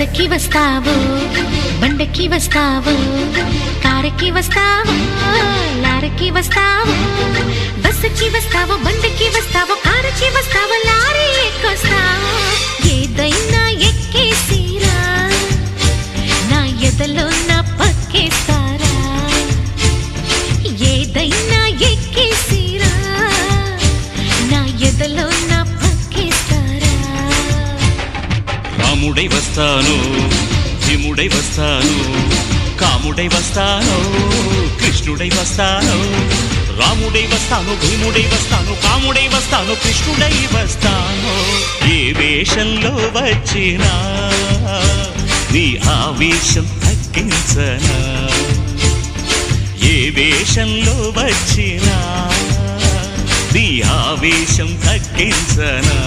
బస్సుకి వస్తావో బండకి వస్తావో కారుకి వస్తావో లారీకి వస్తావో బస్సుకి వస్తావో బండకి వస్తావో కారుకి వస్తావో లారీ ఎక్కొస్తావో ఏదైనా ఎక్కేసిరా నా ఎదలో నా పక్కేస్తారా ఏదైనా ఎక్కేసిరా నా ఎదలో నా పక్కేస్తారా రాముడై వస్తాను భీముడై వస్తాను కాముడై వస్తాను కృష్ణుడై వస్తాను రాముడై వస్తాను భీముడై వస్తాను కాముడై వస్తాను కృష్ణుడై వస్తాను ఏ వేషంలో వచ్చినా నీ ఆవేశం తగ్గించనా ఏ వేషంలో వచ్చినా నీ ఆవేశం తగ్గించనా